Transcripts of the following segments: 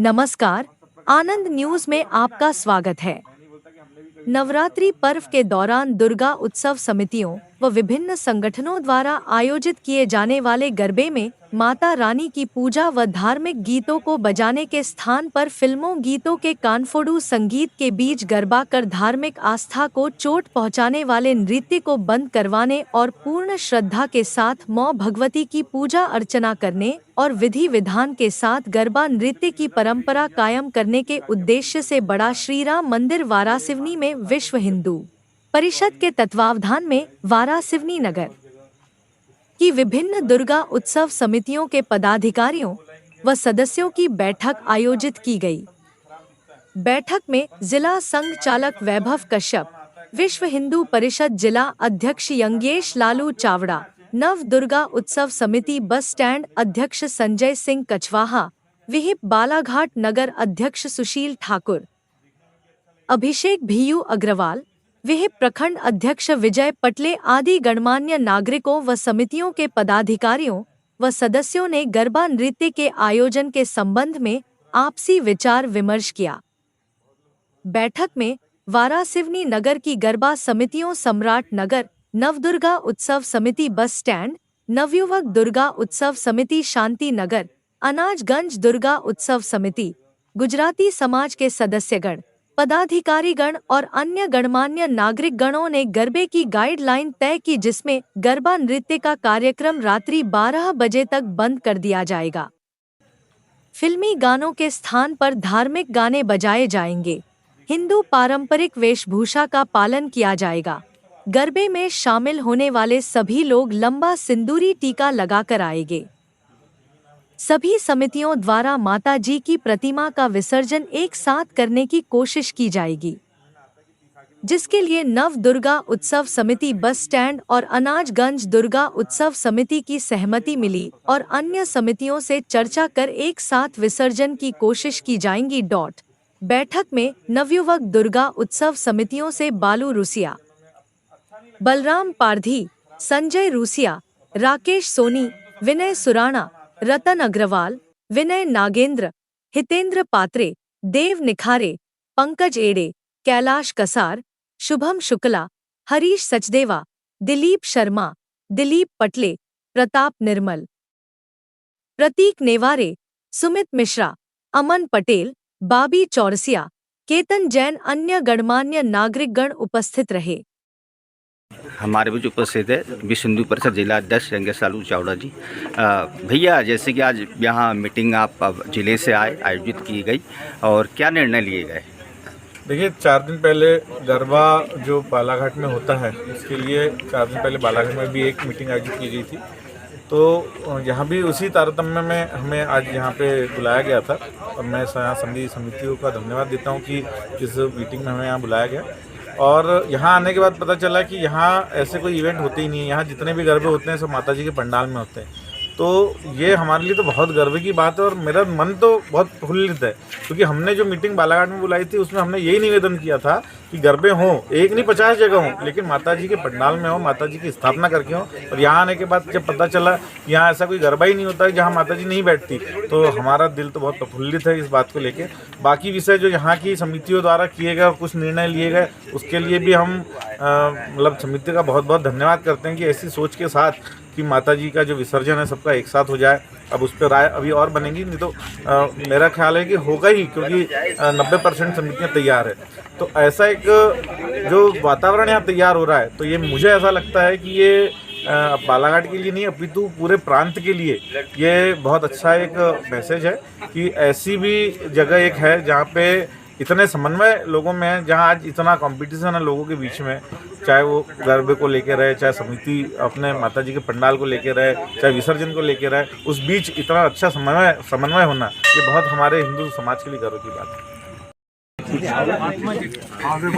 नमस्कार, आनंद न्यूज में आपका स्वागत है। नवरात्रि पर्व के दौरान दुर्गा उत्सव समितियों व विभिन्न संगठनों द्वारा आयोजित किए जाने वाले गरबे में माता रानी की पूजा व धार्मिक गीतों को बजाने के स्थान पर फिल्मों गीतों के कानफोड़ू संगीत के बीच गरबा कर धार्मिक आस्था को चोट पहुंचाने वाले नृत्य को बंद करवाने और पूर्ण श्रद्धा के साथ मां भगवती की पूजा अर्चना करने और विधि विधान के साथ गरबा नृत्य की परंपरा कायम करने के उद्देश्य से बड़ा श्री राम मंदिर वारासिवनी में विश्व हिंदू परिषद के तत्वावधान में वारासिवनी नगर की विभिन्न दुर्गा उत्सव समितियों के पदाधिकारियों व सदस्यों की बैठक आयोजित की गई। बैठक में जिला संघ चालक वैभव कश्यप, विश्व हिंदू परिषद जिला अध्यक्ष यंगेश लालू चावड़ा, नव दुर्गा उत्सव समिति बस स्टैंड अध्यक्ष संजय सिंह कछवाहा, विहिप बालाघाट नगर अध्यक्ष सुशील ठाकुर, अभिषेक भीयू अग्रवाल, विहिप प्रखंड अध्यक्ष विजय पटले आदि गणमान्य नागरिकों व समितियों के पदाधिकारियों व सदस्यों ने गरबा नृत्य के आयोजन के संबंध में आपसी विचार विमर्श किया। बैठक में वारासिवनी नगर की गरबा समितियों सम्राट नगर, नवदुर्गा उत्सव समिति बस स्टैंड, नवयुवक दुर्गा उत्सव समिति शांति नगर, अनाजगंज दुर्गा उत्सव समिति, गुजराती समाज के सदस्यगण, पदाधिकारीगण और अन्य गणमान्य नागरिक गणों ने गरबे की गाइडलाइन तय की, जिसमें गरबा नृत्य का कार्यक्रम रात्रि 12 बजे तक बंद कर दिया जाएगा। फिल्मी गानों के स्थान पर धार्मिक गाने बजाए जाएंगे। हिंदू पारंपरिक वेशभूषा का पालन किया जाएगा। गरबे में शामिल होने वाले सभी लोग लंबा सिंदूरी टीका लगाकर आएंगे। सभी समितियों द्वारा माता जी की प्रतिमा का विसर्जन एक साथ करने की कोशिश की जाएगी, जिसके लिए नव दुर्गा उत्सव समिति बस स्टैंड और अनाजगंज दुर्गा उत्सव समिति की सहमति मिली और अन्य समितियों से चर्चा कर एक साथ विसर्जन की कोशिश की जाएगी। बैठक में नवयुवक दुर्गा उत्सव समितियों से बालू रूसिया, बलराम पारधी, संजय रूसिया, राकेश सोनी, विनय सुराणा, रतन अग्रवाल, विनय नागेंद्र, हितेंद्र पात्रे, देव निखारे, पंकज एड़े, कैलाश कसार, शुभम शुक्ला, हरीश सचदेवा, दिलीप शर्मा, दिलीप पटले, प्रताप निर्मल, प्रतीक नेवारे, सुमित मिश्रा, अमन पटेल, बाबी चौरसिया, केतन जैन अन्य गणमान्य नागरिकगण उपस्थित रहे। हमारे बीच उपस्थित है विश्व हिंदू परिषद जिला अध्यक्ष यंगेश लालू चावड़ा जी। भैया, जैसे कि आज यहाँ मीटिंग आप जिले से आयोजित की गई और क्या निर्णय लिए गए? देखिए, 4 दिन पहले गरबा जो बालाघाट में होता है, उसके लिए 4 दिन पहले बालाघाट में भी एक मीटिंग आयोजित की गई थी। तो यहाँ भी उसी तारतम्य में हमें आज यहाँ पे बुलाया गया था और मैं सभी समितियों का धन्यवाद देता हूँ कि इस मीटिंग में हमें यहाँ बुलाया गया। और यहाँ आने के बाद पता चला कि यहाँ ऐसे कोई इवेंट होते ही नहीं है। यहाँ जितने भी गरबे होते हैं सब माता जी के पंडाल में होते हैं। तो ये हमारे लिए तो बहुत गर्व की बात है और मेरा मन तो बहुत प्रफुल्लित है, क्योंकि हमने जो मीटिंग बालाघाट में बुलाई थी उसमें हमने यही निवेदन किया था कि गरबे हों, एक नहीं 50 जगह हों, लेकिन माता जी के पंडाल में हो, माता जी की स्थापना करके हो। और यहाँ आने के बाद जब पता चला कि यहाँ ऐसा कोई गरबा ही नहीं होता है जहाँ माता जी नहीं बैठती, तो हमारा दिल तो बहुत प्रफुल्लित है इस बात को लेकर। बाकी विषय जो यहाँ की समितियों द्वारा किए गए और कुछ निर्णय लिए गए, उसके लिए भी हम मतलब समिति का बहुत बहुत धन्यवाद करते हैं कि ऐसी सोच के साथ कि माता जी का जो विसर्जन है सबका एक साथ हो जाए। अब उस पर राय अभी और बनेगी, नहीं तो मेरा ख्याल है कि होगा ही, क्योंकि 90% समितियाँ तैयार है। तो ऐसा एक जो वातावरण यहाँ तैयार हो रहा है, तो ये मुझे ऐसा लगता है कि ये बालाघाट के लिए नहीं अपितु पूरे प्रांत के लिए ये बहुत अच्छा एक मैसेज है कि ऐसी भी जगह एक है जहाँ पे इतने समन्वय लोगों में है, जहाँ आज इतना कंपटीशन है लोगों के बीच में, चाहे वो गरबे को लेकर रहे, चाहे समिति अपने माता जी के पंडाल को लेकर रहे, चाहे विसर्जन को लेकर रहे, उस बीच इतना अच्छा समन्वय होना, ये बहुत हमारे हिंदू समाज के लिए गर्व की बात है।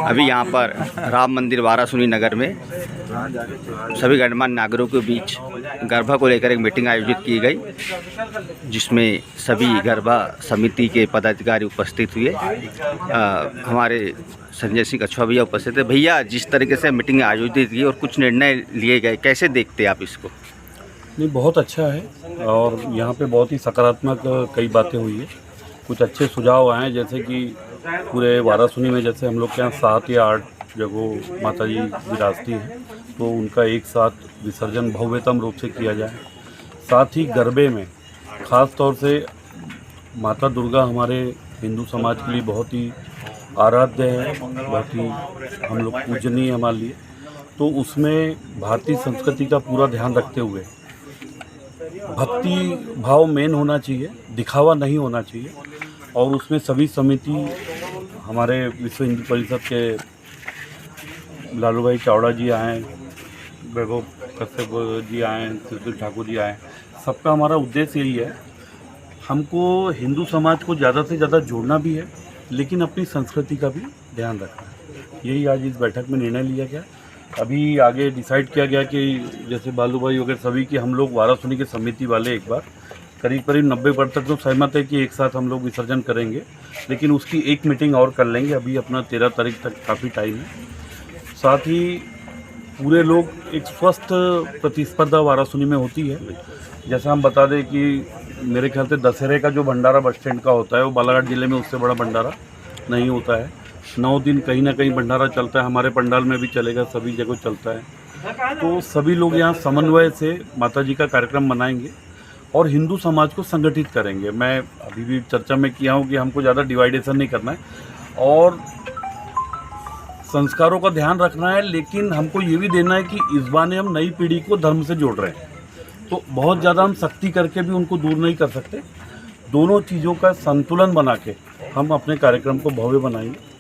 अभी यहाँ पर राम मंदिर वारासिवनी नगर में सभी गणमान्य नागरिकों के बीच गरबा को लेकर एक मीटिंग आयोजित की गई, जिसमें सभी गरबा समिति के पदाधिकारी उपस्थित हुए। हमारे संजय सिंह कछवा भैया उपस्थित है। भैया, जिस तरीके से मीटिंग आयोजित की और कुछ निर्णय लिए गए, कैसे देखते आप इसको? नहीं, बहुत अच्छा है और यहाँ पे बहुत ही सकारात्मक कई बातें हुई है। कुछ अच्छे सुझाव आए, जैसे कि पूरे वारासुनी में जैसे हम लोग के यहाँ 7 या 8 जगह माता जी विराजती हैं, तो उनका एक साथ विसर्जन भव्यतम रूप से किया जाए। साथ ही गरबे में ख़ास तौर से माता दुर्गा हमारे हिंदू समाज के लिए बहुत ही आराध्य है, बहुत ही हम लोग पूजनीय हमारे लिए, तो उसमें भारतीय संस्कृति का पूरा ध्यान रखते हुए भक्ति भाव मेन होना चाहिए, दिखावा नहीं होना चाहिए। और उसमें सभी समिति हमारे विश्व हिंदू परिषद के लालू भाई चावड़ा जी आए, वैभव कश्यप जी आए, सुशील ठाकुर जी आए, सबका हमारा उद्देश्य यही है, हमको हिंदू समाज को ज़्यादा से ज़्यादा जोड़ना भी है, लेकिन अपनी संस्कृति का भी ध्यान रखना है। यही आज इस बैठक में निर्णय लिया गया। अभी आगे डिसाइड किया गया कि जैसे बालू भाई वगैरह सभी की हम लोग वारासुनी के समिति वाले एक बार करीब 90% तो सहमत है कि एक साथ हम लोग विसर्जन करेंगे, लेकिन उसकी एक मीटिंग और कर लेंगे। अभी अपना 13 तारीख तक काफ़ी टाइम है। साथ ही पूरे लोग एक स्वस्थ प्रतिस्पर्धा वारासुनी में होती है। जैसे हम बता दें कि मेरे ख्याल से दशहरे का जो भंडारा बस स्टैंड का होता है वो बालाघाट ज़िले में उससे बड़ा भंडारा नहीं होता है। 9 दिन कहीं ना कहीं भंडारा चलता है, हमारे पंडाल में भी चलेगा, सभी जगह चलता है। तो सभी लोग यहाँ समन्वय से माता जी का कार्यक्रम मनाएंगे और हिंदू समाज को संगठित करेंगे। मैं अभी भी चर्चा में किया हूँ कि हमको ज़्यादा डिवाइडेशन नहीं करना है और संस्कारों का ध्यान रखना है, लेकिन हमको ये भी देना है कि इस बार हम नई पीढ़ी को धर्म से जोड़ रहे हैं, तो बहुत ज़्यादा हम सख्ती करके भी उनको दूर नहीं कर सकते। दोनों चीज़ों का संतुलन बना के हम अपने कार्यक्रम को भव्य बनाएंगे।